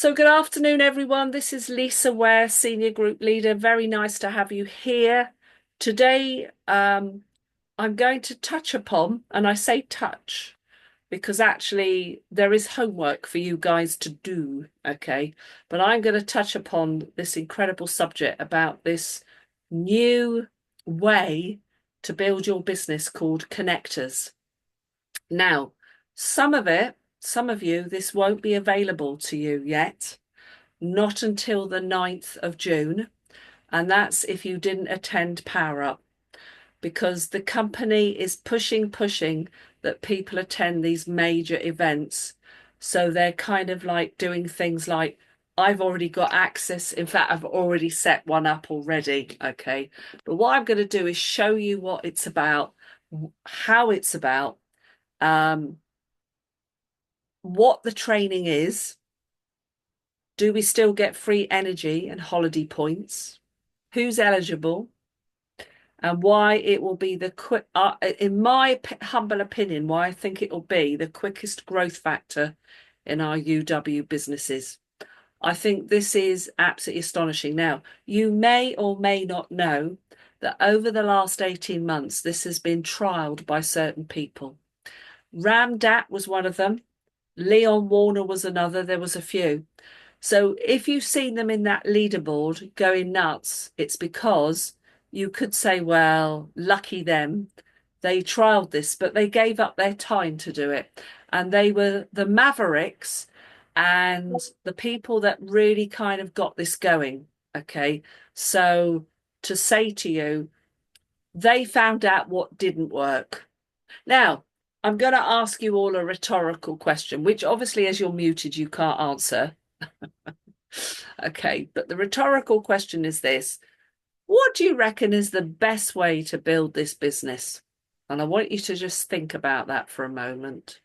So good afternoon, everyone. This is Lisa Ware, Senior Group Leader. Very nice to have you here. Today, I'm going to touch upon, and I say touch because actually there is homework for you guys to do, okay? But I'm going to touch upon this incredible subject about this new way to build your business called connectors. Now, some of you, this won't be available to you yet, not until the 9th of June. And that's if you didn't attend Power Up, because the company is pushing that people attend these major events. So they're kind of like doing things like, I've already got access. In fact, I've already set one up already. Okay. But what I'm going to do is show you what it's about, how it's about, um, what the training is. Do we still get free energy and holiday points? Who's eligible? And why it will be the quick, in my humble opinion, why I think it will be the quickest growth factor in our UW businesses. I think this is absolutely astonishing. Now, you may or may not know that over the last 18 months, this has been trialed by certain people. Ramdat was one of them. Leon Warner was another. There was a few. So if you've seen them in that leaderboard going nuts, it's because you could say, well, lucky them. They trialed this, but they gave up their time to do it. And they were the mavericks and the people that really kind of got this going. Okay. So to say to you, they found out what didn't work. Now, I'm going to ask you all a rhetorical question, which obviously, as you're muted, you can't answer. Okay, but the rhetorical question is this. What do you reckon is the best way to build this business? And I want you to just think about that for a moment.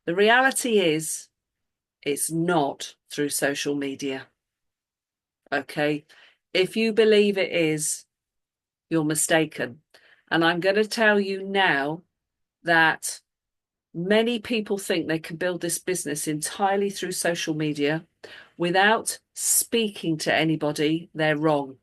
The reality is, it's not through social media. Okay, if you believe it is, you're mistaken. And I'm going to tell you now that many people think they can build this business entirely through social media without speaking to anybody. They're wrong.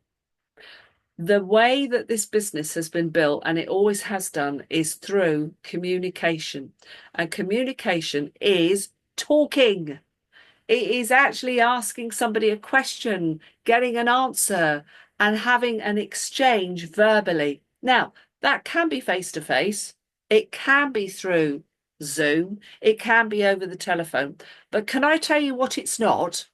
The way that this business has been built, and it always has done, is through communication. And communication is talking. It is actually asking somebody a question, getting an answer, and having an exchange verbally. Now, that can be face to face. It can be through Zoom. It can be over the telephone. But can I tell you what it's not?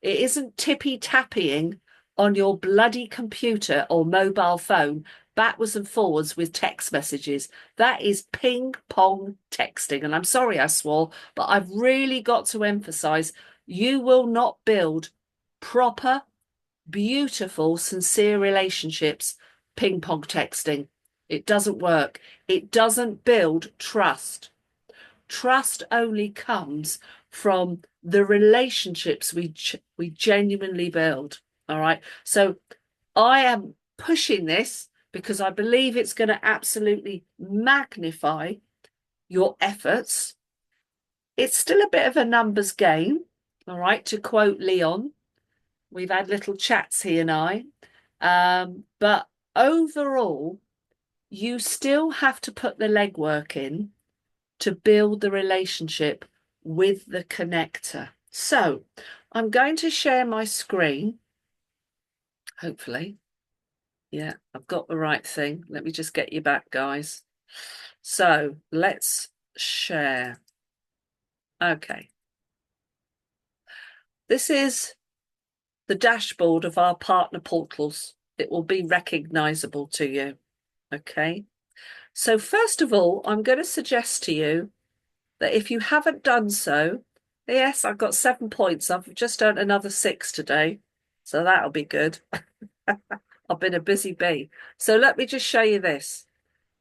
It isn't tippy-tappying on your bloody computer or mobile phone backwards and forwards with text messages. That is ping pong texting. And I'm sorry I swore, but I've really got to emphasize you will not build proper, beautiful, sincere relationships ping pong texting. It doesn't work. It doesn't build trust. Trust only comes from the relationships we genuinely build. All right. So I am pushing this because I believe it's going to absolutely magnify your efforts. It's still a bit of a numbers game. All right. To quote Leon, we've had little chats, he and I. But overall, you still have to put the legwork in to build the relationship with the connector. So I'm going to share my screen, hopefully. Yeah, I've got the right thing. Let me just get you back, guys. So let's share. Okay. This is the dashboard of our partner portals. It will be recognizable to you. Okay. So first of all, I'm going to suggest to you that if you haven't done so, yes, I've got 7 points. I've just earned another 6 today. So that'll be good. I've been a busy bee. So let me just show you this.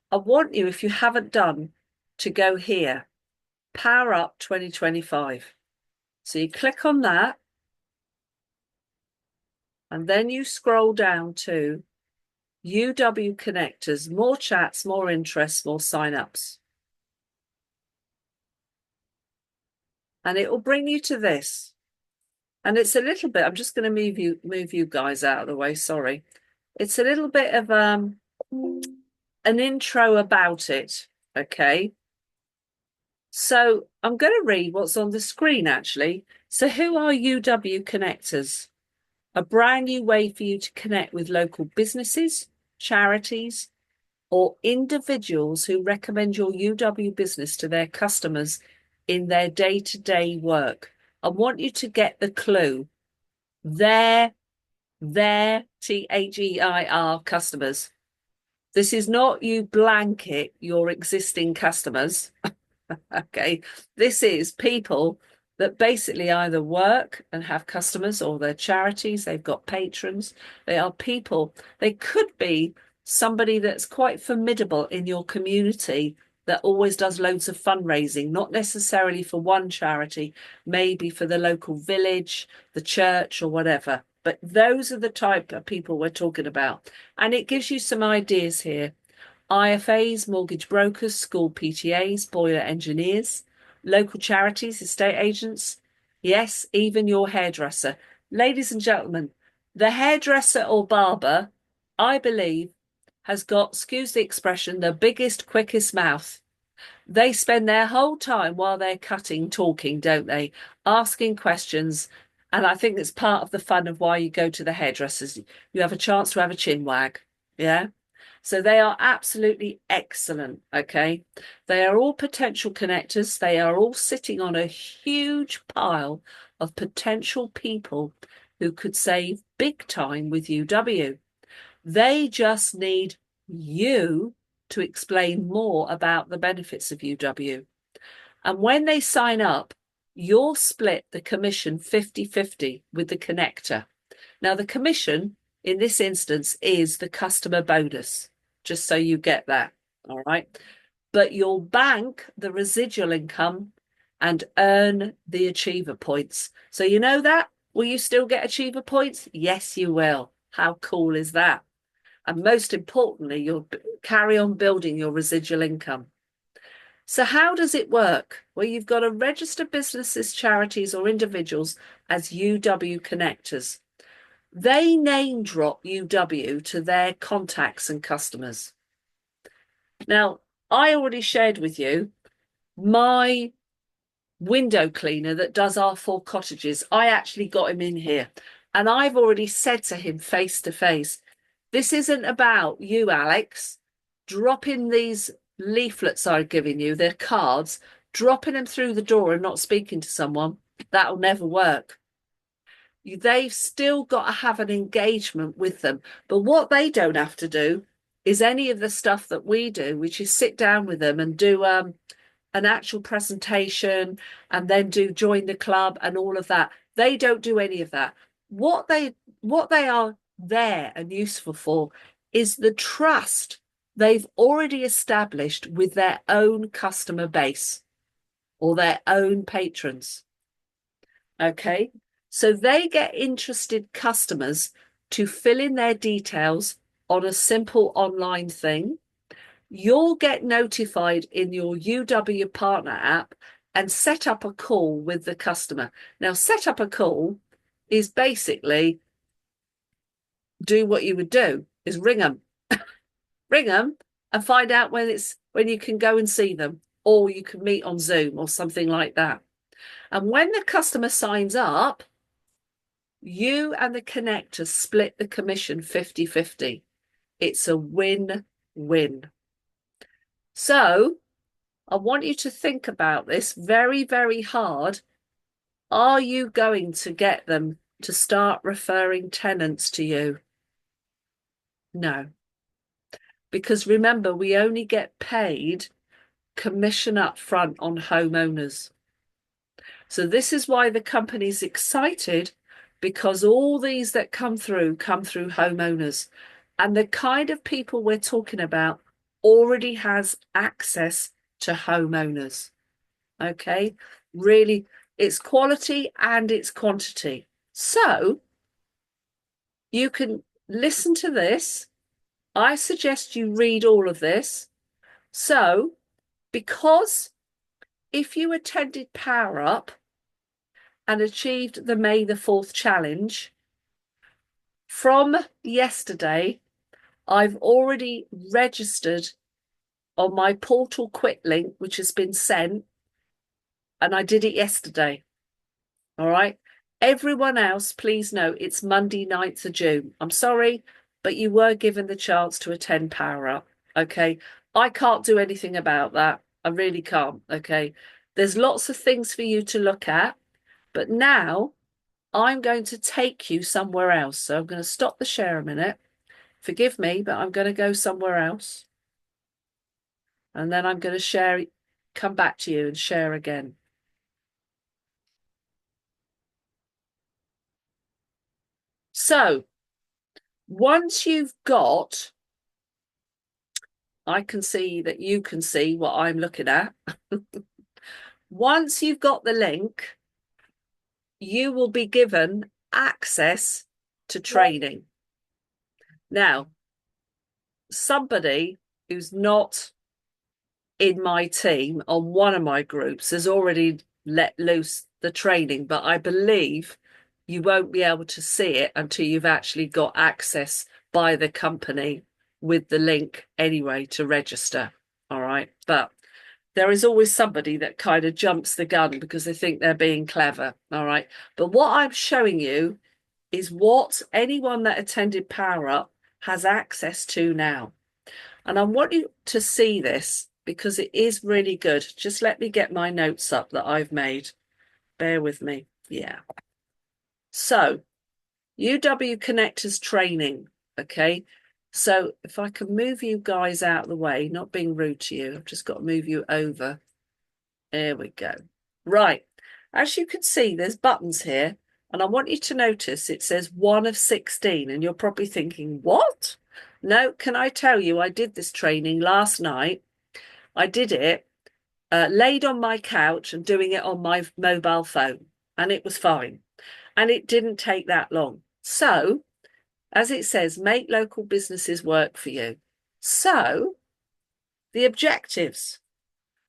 I want you, if you haven't done, to go here. Power Up 2025. So you click on that. And then you scroll down to UW Connectors, more chats, more interests, more sign-ups. And it will bring you to this. And it's a little bit, I'm just going to move you guys out of the way, sorry. It's a little bit of an intro about it, okay? So I'm going to read what's on the screen actually. So who are UW connectors? A brand new way for you to connect with local businesses, charities, or individuals who recommend your UW business to their customers in their day-to-day work. I want you to get the clue. Their THEIR customers. This is not you blanket your existing customers. Okay. This is people that basically either work and have customers or they're charities, they've got patrons. They are people. They could be somebody that's quite formidable in your community that always does loads of fundraising, not necessarily for one charity, maybe for the local village, the church, or whatever. But those are the type of people we're talking about. And it gives you some ideas here. IFAs, mortgage brokers, school PTAs, boiler engineers, local charities, estate agents, yes, even your hairdresser. Ladies and gentlemen, the hairdresser or barber, I believe, has got, excuse the expression, the biggest, quickest mouth. They spend their whole time while they're cutting, talking, don't they? Asking questions. And I think it's part of the fun of why you go to the hairdressers. You have a chance to have a chin wag. Yeah. So they are absolutely excellent. Okay. They are all potential connectors. They are all sitting on a huge pile of potential people who could save big time with UW. They just need you to explain more about the benefits of UW. And when they sign up, you'll split the commission 50-50 with the connector. Now, the commission in this instance is the customer bonus, just so you get that. All right. But you'll bank the residual income and earn the achiever points. So you know that? Will you still get achiever points? Yes, you will. How cool is that? And most importantly, you'll carry on building your residual income. So how does it work? Well, you've got to register businesses, charities, or individuals as UW connectors. They name drop UW to their contacts and customers. Now, I already shared with you my window cleaner that does our 4 cottages. I actually got him in here, and I've already said to him face to face, this isn't about you, Alex, dropping these leaflets I've given you, they're cards, dropping them through the door and not speaking to someone. That'll never work. They've still got to have an engagement with them. But what they don't have to do is any of the stuff that we do, which is sit down with them and do an actual presentation and then do join the club and all of that. They don't do any of that. What they are there and useful for is the trust they've already established with their own customer base or their own patrons. Okay, so they get interested customers to fill in their details on a simple online thing. You'll get notified in your UW partner app and set up a call with the customer. Now, set up a call is basically do what you would do is ring them and find out when you can go and see them, or you can meet on Zoom or something like that. And when the customer signs up, you and the connector split the commission 50-50. It's a win-win. So I want you to think about this very, very hard. Are you going to get them to start referring tenants to you? No. Because remember, we only get paid commission up front on homeowners. So this is why the company's excited, because all these that come through homeowners. And the kind of people we're talking about already has access to homeowners. Okay, really, it's quality and it's quantity. So you can listen to this. I suggest you read all of this. So, because if you attended Power Up and achieved the May the 4th challenge. From yesterday, I've already registered on my portal quit link, which has been sent, and I did it yesterday. All right. Everyone else, please know it's Monday, 9th of June. I'm sorry, but you were given the chance to attend Power Up. Okay. I can't do anything about that. I really can't. Okay. There's lots of things for you to look at, but now I'm going to take you somewhere else. So I'm going to stop the share a minute. Forgive me, but I'm going to go somewhere else. And then I'm going to share, come back to you and share again. So once you've got, I can see that you can see what I'm looking at. Once you've got the link, you will be given access to training. Now, somebody who's not in my team on one of my groups has already let loose the training, but I believe you won't be able to see it until you've actually got access by the company with the link anyway to register. All right. But there is always somebody that kind of jumps the gun because they think they're being clever. All right. But what I'm showing you is what anyone that attended Power Up has access to now. And I want you to see this because it is really good. Just let me get my notes up that I've made. Bear with me. Yeah. So, UW Connectors training. Okay. So if I can move you guys out of the way, not being rude to you, I've just got to move you over. There we go. Right. As you can see, there's buttons here. And I want you to notice it says 1 of 16. And you're probably thinking, what? No, can I tell you, I did this training last night. I did it laid on my couch and doing it on my mobile phone. And it was fine. And it didn't take that long. So, as it says, make local businesses work for you. So, the objectives.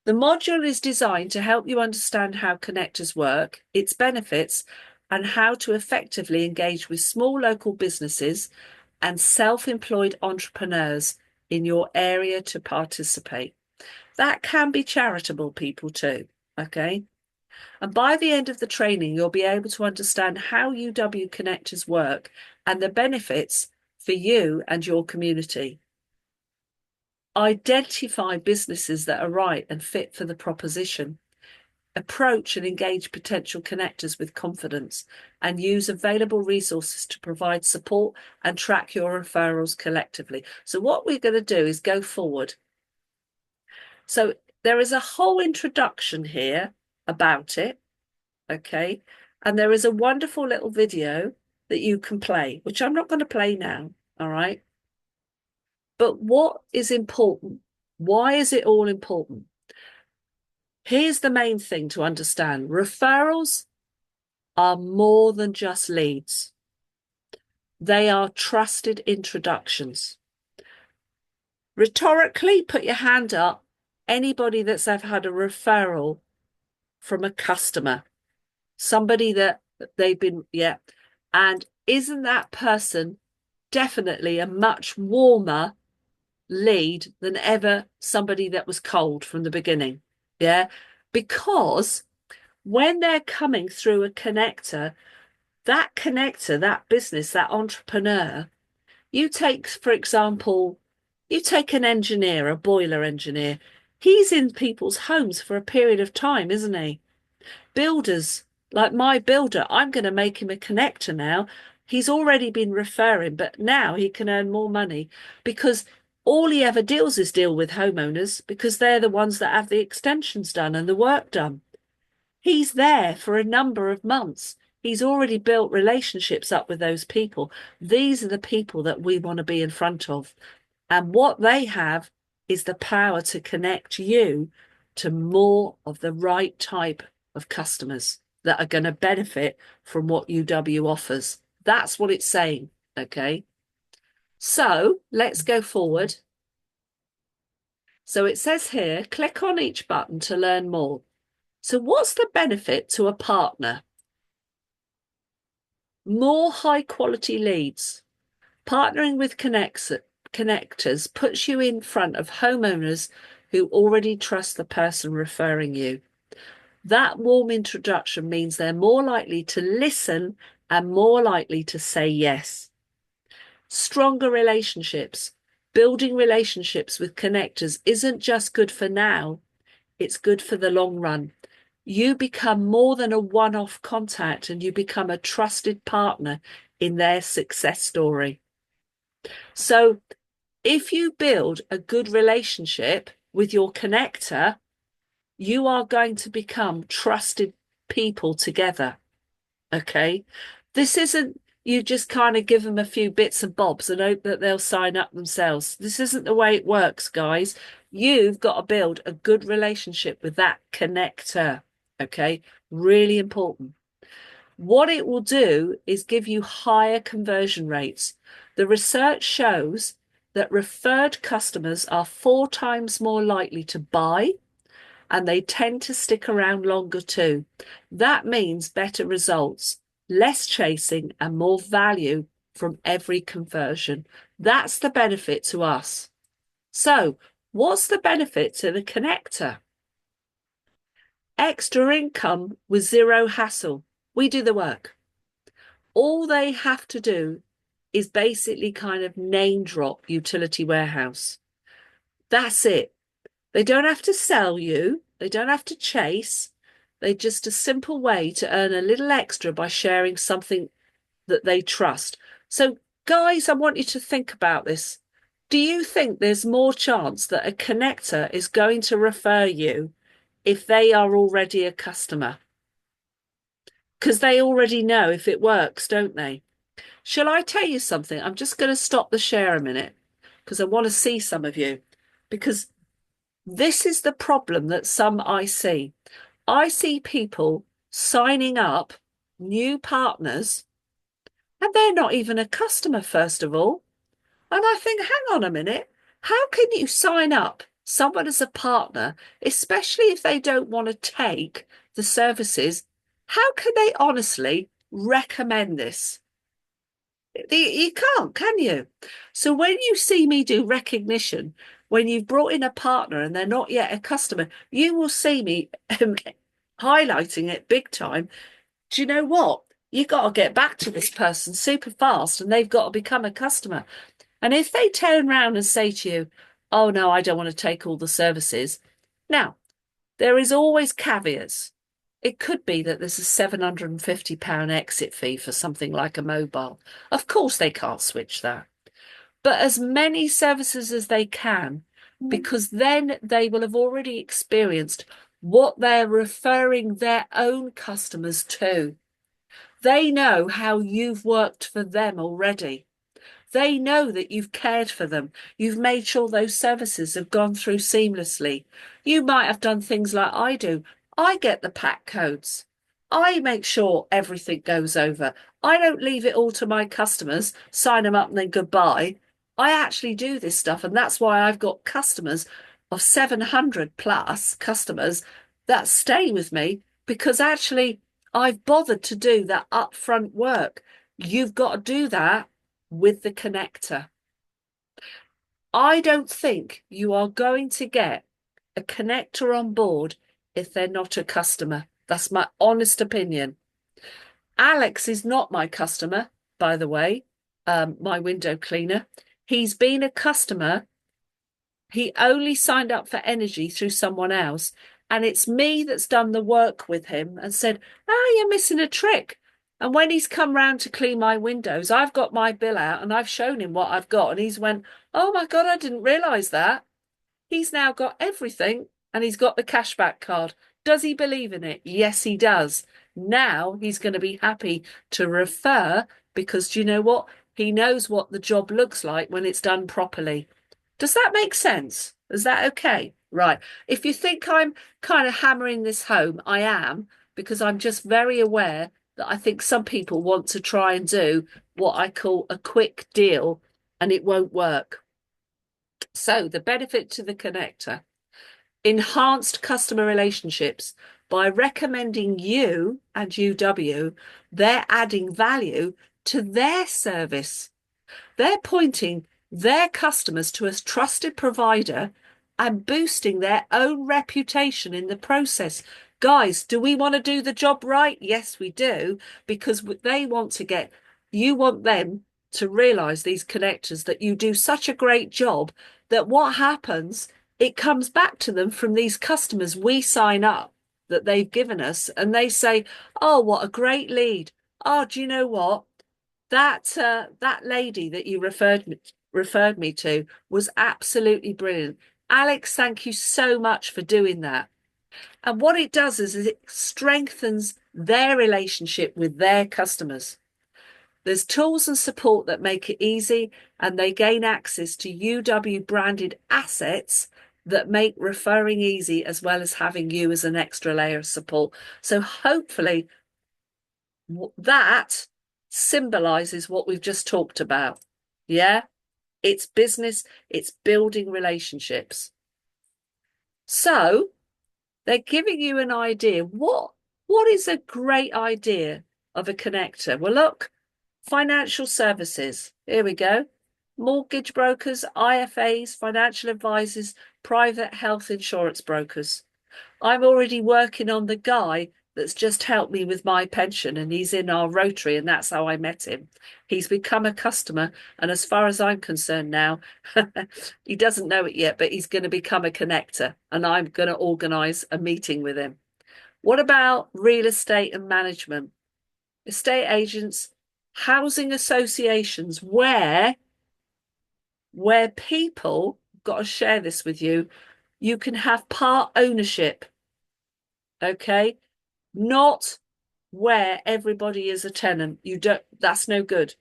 The module is designed to help you understand how connectors work, its benefits, and how to effectively engage with small local businesses and self-employed entrepreneurs in your area to participate. That can be charitable people too, okay? And by the end of the training, you'll be able to understand how UW connectors work and the benefits for you and your community. Identify businesses that are right and fit for the proposition. Approach and engage potential connectors with confidence and use available resources to provide support and track your referrals collectively. So what we're going to do is go forward. So there is a whole introduction here about it, okay? And there is a wonderful little video that you can play, which I'm not going to play now, all right? But what is important? Why is it all important? Here's the main thing to understand. Referrals are more than just leads. They are trusted introductions. Rhetorically, put your hand up. Anybody that's ever had a referral from a customer, somebody that they've been, yeah. And isn't that person definitely a much warmer lead than ever somebody that was cold from the beginning? Yeah. Because when they're coming through a connector, that business, that entrepreneur, you take, for example, you take an engineer, a boiler engineer. He's in people's homes for a period of time, isn't he? Builders, like my builder, I'm going to make him a connector now. He's already been referring, but now he can earn more money because all he ever deals is deal with homeowners because they're the ones that have the extensions done and the work done. He's there for a number of months. He's already built relationships up with those people. These are the people that we want to be in front of. And what they have is the power to connect you to more of the right type of customers that are going to benefit from what UW offers. That's what it's saying, okay? So let's go forward. So it says here, click on each button to learn more. So what's the benefit to a partner? more high quality leads. Partnering with connectors puts you in front of homeowners who already trust the person referring you. That warm introduction means they're more likely to listen and more likely to say yes. Stronger relationships. Building relationships with connectors isn't just good for now, it's good for the long run. You become more than a one-off contact and you become a trusted partner in their success story. So if you build a good relationship with your connector, you are going to become trusted people together. Okay. This isn't you just kind of give them a few bits and bobs and hope that they'll sign up themselves. This isn't the way it works, guys. You've got to build a good relationship with that connector. Okay. Really important. What it will do is give you higher conversion rates. The research shows that referred customers are 4 times more likely to buy and they tend to stick around longer too. That means better results, less chasing, and more value from every conversion. That's the benefit to us. So, what's the benefit to the connector? Extra income with zero hassle. We do the work. All they have to do is basically kind of name drop Utility Warehouse. That's it. They don't have to sell you. They don't have to chase. They're just a simple way to earn a little extra by sharing something that they trust. So, guys, I want you to think about this. Do you think there's more chance that a connector is going to refer you if they are already a customer? Because they already know if it works, don't they? Shall I tell you something? I'm just going to stop the share a minute because I want to see some of you. Because this is the problem that some I see. I see people signing up new partners and they're not even a customer, first of all. And I think, hang on a minute, how can you sign up someone as a partner, especially if they don't want to take the services? How can they honestly recommend this? You can't, can you? So when you see me do recognition, when you've brought in a partner and they're not yet a customer, you will see me highlighting it big time. Do you know what? You got to get back to this person super fast and they've got to become a customer. And if they turn around and say to you, oh, no, I don't want to take all the services. Now, there is always caveats. It could be that there's a £750 exit fee for something like a mobile. Of course, they can't switch that. But as many services as they can, because then they will have already experienced what they're referring their own customers to. They know how you've worked for them already. They know that you've cared for them. You've made sure those services have gone through seamlessly. You might have done things like I do. I get the pack codes. I make sure everything goes over. I don't leave it all to my customers, sign them up and then goodbye. I actually do this stuff. And that's why I've got customers of 700 plus customers that stay with me because actually I've bothered to do that upfront work. You've got to do that with the connector. I don't think you are going to get a connector on board if they're not a customer. That's my honest opinion. Alex is not my customer, by the way, my window cleaner. He's been a customer. He only signed up for energy through someone else. And it's me that's done the work with him and said, you're missing a trick. And when he's come round to clean my windows, I've got my bill out and I've shown him what I've got. And he's went, oh my God, I didn't realise that. He's now got everything and he's got the cashback card. Does he believe in it? Yes, he does. Now he's going to be happy to refer because do you know what? He knows what the job looks like when it's done properly. Does that make sense? Is that okay? Right. If you think I'm kind of hammering this home, I am, because I'm just very aware that I think some people want to try and do what I call a quick deal and it won't work. So the benefit to the connector, enhanced customer relationships. By recommending you and UW, they're adding value to their service. They're pointing their customers to a trusted provider and boosting their own reputation in the process. Guys, do we want to do the job right? Yes, we do, because they want to get, you want them to realize, these connectors, that you do such a great job that what happens, it comes back to them from these customers we sign up that they've given us, and they say, oh, what a great lead. Oh, do you know what? That lady that you referred me to was absolutely brilliant. Alex, thank you so much for doing that. And what it does is it strengthens their relationship with their customers. There's tools and support that make it easy, and they gain access to UW branded assets that make referring easy, as well as having you as an extra layer of support. So hopefully that symbolizes what we've just talked about. Yeah, it's business, it's building relationships. So they're giving you an idea. What is a great idea of a connector? Well, look, financial services. Here we go. Mortgage brokers, IFAs, financial advisors, private health insurance brokers. I'm already working on the guy that's just helped me with my pension, and he's in our Rotary, and that's how I met him. He's become a customer, and as far as I'm concerned now, he doesn't know it yet, but he's going to become a connector, and I'm going to organise a meeting with him. What about real estate and management? Estate agents, housing associations, where people, got to share this with you, you can have part ownership. Okay, not where everybody is a tenant. You don't, that's no good.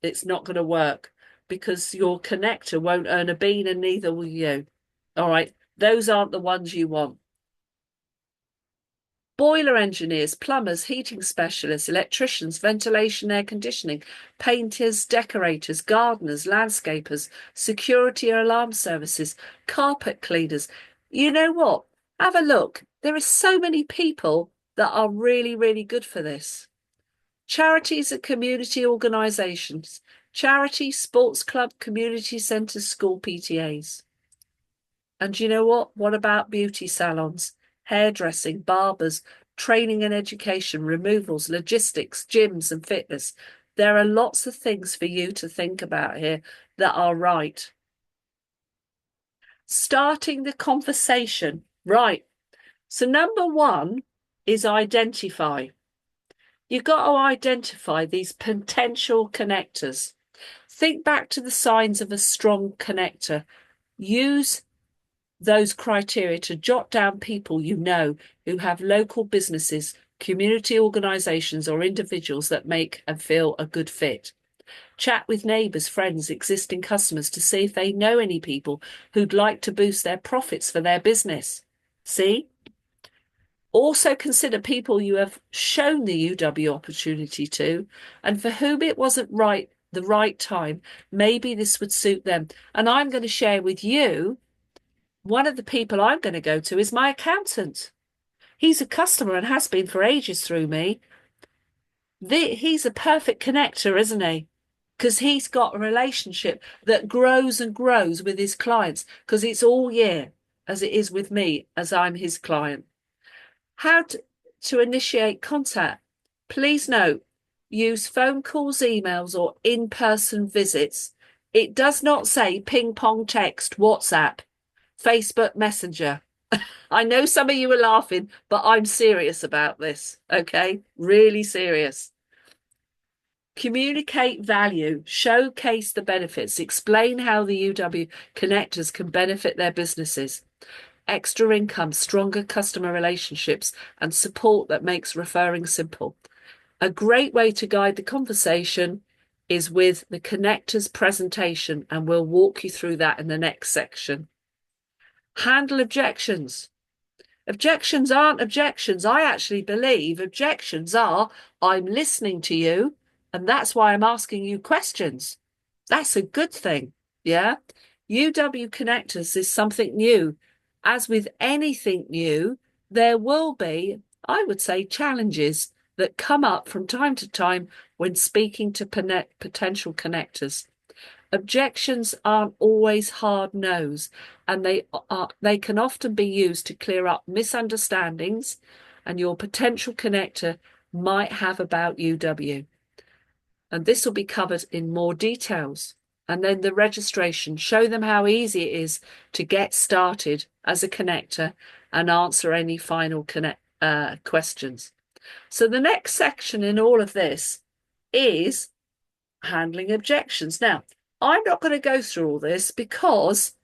It's not going to work, because your connector won't earn a bean, and neither will you. All right, those aren't the ones you want. Boiler engineers, plumbers, heating specialists, electricians, ventilation, air conditioning, painters, decorators, gardeners, landscapers, security or alarm services, carpet cleaners. You know what? Have a look. There are so many people that are really, really good for this. Charities and community organisations, charity, sports club, community centres, school PTAs. And you know what? What about beauty salons, hairdressing, barbers, training and education, removals, logistics, gyms and fitness? There are lots of things for you to think about here that are right. Starting the conversation. Right. So number one is identify. You've got to identify these potential connectors. Think back to the signs of a strong connector. Use those criteria to jot down people you know who have local businesses, community organisations or individuals that make and feel a good fit. Chat with neighbours, friends, existing customers to see if they know any people who'd like to boost their profits for their business. See? Also consider people you have shown the UW opportunity to and for whom it wasn't the right time. Maybe this would suit them. And I'm going to share with you, one of the people I'm going to go to is my accountant. He's a customer and has been for ages through me. He's a perfect connector, isn't he? Because he's got a relationship that grows and grows with his clients, because it's all year, as it is with me, as I'm his client. How to initiate contact? Please note, use phone calls, emails, or in-person visits. It does not say ping pong text, WhatsApp, Facebook Messenger. I know some of you are laughing, but I'm serious about this, okay? Really serious. Communicate value, showcase the benefits, explain how the UW connectors can benefit their businesses. Extra income, stronger customer relationships, and support that makes referring simple. A great way to guide the conversation is with the connectors presentation, and we'll walk you through that in the next section. Handle objections. Objections aren't objections. I actually believe objections are, I'm listening to you, and that's why I'm asking you questions. That's a good thing, yeah? UW Connectors is something new. As with anything new, there will be, I would say, challenges that come up from time to time when speaking to potential connectors. Objections aren't always hard no's, and they can often be used to clear up misunderstandings and your potential connector might have about UW. And this will be covered in more details. And then the registration, show them how easy it is to get started as a connector and answer any final questions. So the next section in all of this is handling objections. Now, I'm not going to go through all this because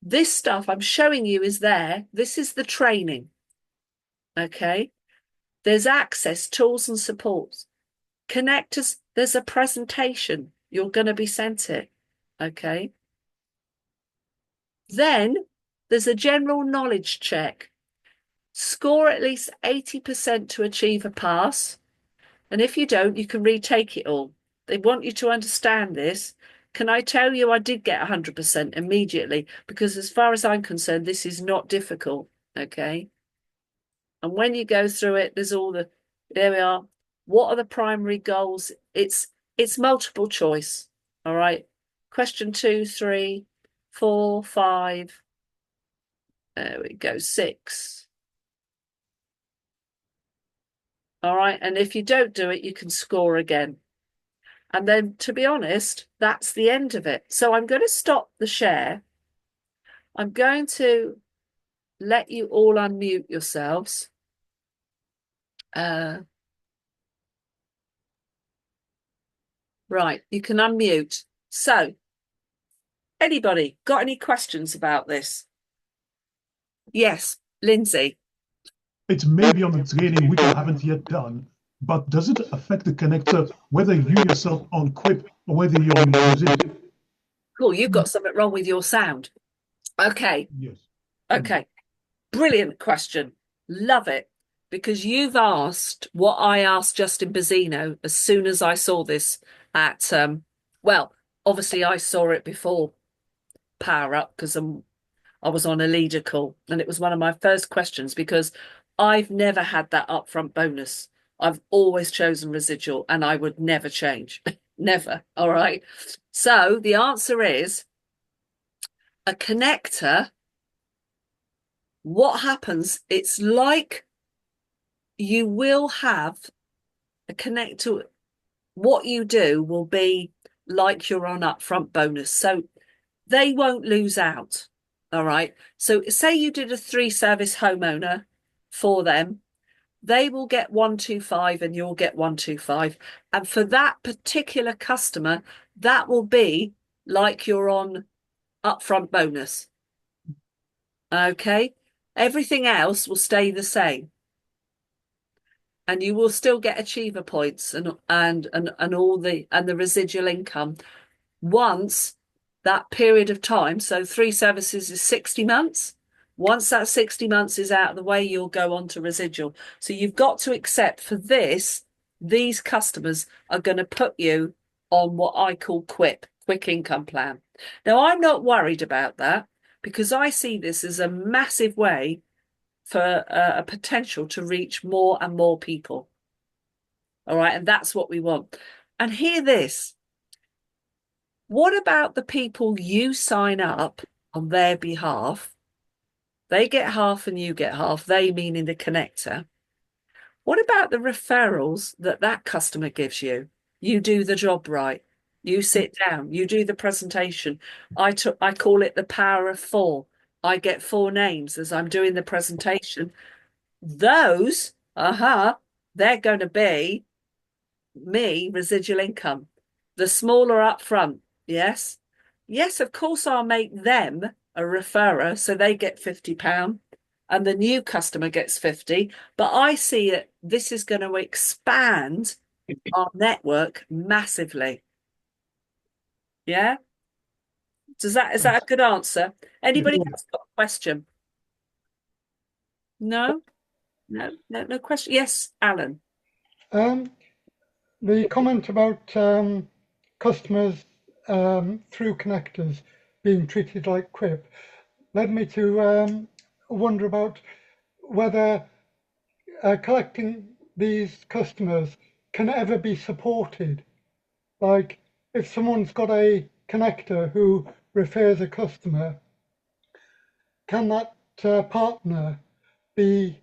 this stuff I'm showing you is there. This is the training. Okay. There's access, tools and supports. Connectors, there's a presentation. You're going to be sent it. Okay. Then there's a general knowledge check. Score at least 80% to achieve a pass. And if you don't, you can retake it all. They want you to understand this. Can I tell you, I did get 100% immediately because as far as I'm concerned, this is not difficult. Okay. And when you go through it, there's all there we are. What are the primary goals? It's multiple choice. All right. Question 2, 3, 4, 5. There we go. 6. All right. And if you don't do it, you can score again. And then, to be honest, that's the end of it. So I'm going to stop the share. I'm going to let you all unmute yourselves. Right, you can unmute. So, anybody got any questions about this? Yes, Lindsay. It's maybe on the training which I haven't yet done, but does it affect the connector whether you yourself on Quip or whether you're on Music? Cool, you've got something wrong with your sound. Okay. Yes. Okay. Brilliant question. Love it. Because you've asked what I asked Justin Bazzino as soon as I saw this at, well, obviously I saw it before Power Up because I was on a leader call and it was one of my first questions because I've never had that upfront bonus. I've always chosen residual and I would never change. Never. All right. So the answer is a connector. What happens? It's like you will have a connector. What you do will be like you're on upfront bonus. So they won't lose out. All right. So say you did a 3-service homeowner for them, they will get 125 and you'll get 125. And for that particular customer, that will be like you're on upfront bonus. Okay. Everything else will stay the same. And you will still get achiever points and all the residual income once that period of time. So 3 services is 60 months. Once that 60 months is out of the way, you'll go on to residual. So you've got to accept for this, these customers are going to put you on what I call QIP, quick income plan. Now, I'm not worried about that because I see this as a massive way for a potential to reach more and more people. All right. And that's what we want. And hear this. What about the people you sign up on their behalf? They get half and you get half, they meaning the connector. What about the referrals that customer gives you? You do the job right. You sit down, you do the presentation. I call it the power of 4. I get 4 names as I'm doing the presentation. Those, they're going to be me residual income. The smaller upfront, yes. Yes, of course I'll make them a referrer so they get £50 and the new customer gets 50. But I see it, this is going to expand our network massively. Yeah. Is that a good answer? Anybody else got a question? No? No question. Yes, Alan. The comment about customers through connectors being treated like Quip led me to wonder about whether collecting these customers can ever be supported. Like if someone's got a connector who refers a customer, can that partner be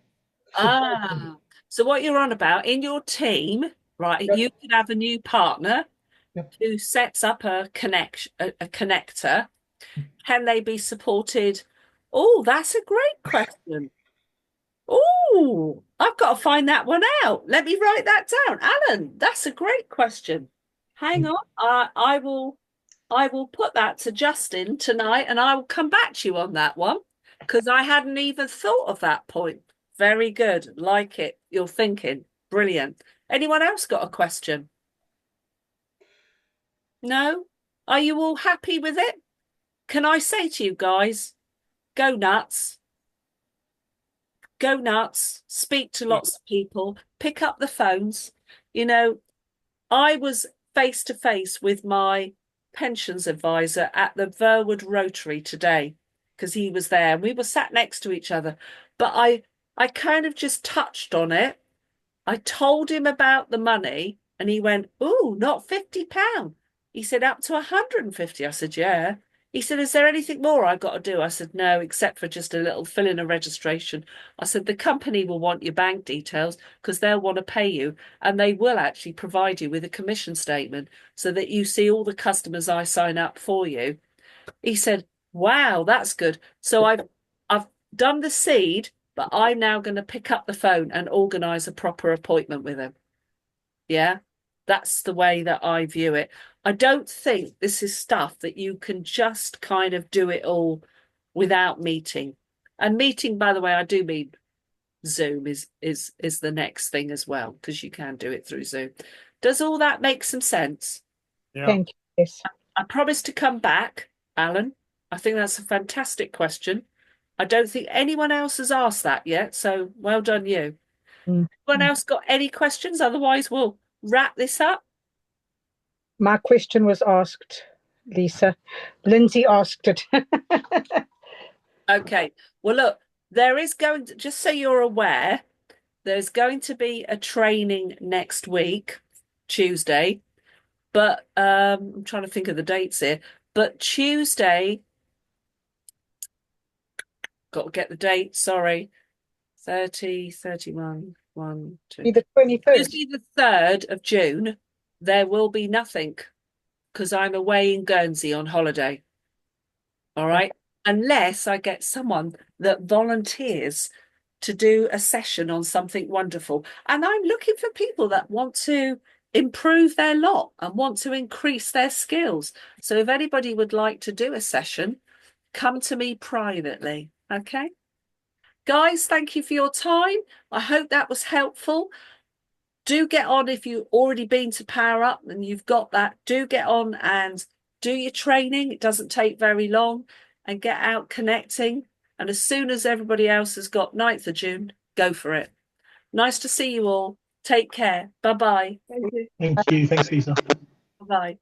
supported? So what you're on about in your team, right? Yep, You could have a new partner yep. who sets up a connector. Can they be supported? Oh, that's a great question. Oh, I've got to find that one out. Let me write that down. Alan, that's a great question. Hang on. I will put that to Justin tonight and I will come back to you on that one because I hadn't even thought of that point. Very good. Like it. You're thinking. Brilliant. Anyone else got a question? No? Are you all happy with it? Can I say to you guys, go nuts, go nuts, speak to lots of people, pick up the phones. You know, I was face to face with my pensions advisor at the Verwood Rotary today because he was there and we were sat next to each other. But I kind of just touched on it. I told him about the money and he went, "Oh, not £50." He said, "Up to 150." I said, "Yeah." He said, "Is there anything more I've got to do?" I said, "No, except for just a little fill in a registration." I said, "The company will want your bank details because they'll want to pay you and they will actually provide you with a commission statement so that you see all the customers I sign up for you." He said, "Wow, that's good." So I've done the seed, but I'm now going to pick up the phone and organize a proper appointment with him. Yeah, that's the way that I view it. I don't think this is stuff that you can just kind of do it all without meeting. And meeting, by the way, I do mean Zoom is the next thing as well, because you can do it through Zoom. Does all that make some sense? Yeah. Thank you. Yes. I promise to come back, Alan. I think that's a fantastic question. I don't think anyone else has asked that yet, so well done you. Anyone else got any questions? Otherwise, we'll wrap this up. My question was asked, Lisa. Lindsay asked it. Okay. Well, look, there is going to, just so you're aware, there's going to be a training next week, Tuesday, but I'm trying to think of the dates here. But Tuesday, got to get the date, sorry. 30, 31, 1, 2. The 21st. Tuesday the 3rd of June, there will be nothing because I'm away in Guernsey on holiday. All right. Unless I get someone that volunteers to do a session on something wonderful. And I'm looking for people that want to improve their lot and want to increase their skills. So if anybody would like to do a session, come to me privately. Okay. Guys, thank you for your time. I hope that was helpful. Do get on if you've already been to Power Up and you've got that. Do get on and do your training. It doesn't take very long and get out connecting. And as soon as everybody else has got 9th of June, go for it. Nice to see you all. Take care. Bye-bye. Thank you. Thanks, Lisa. Bye-bye.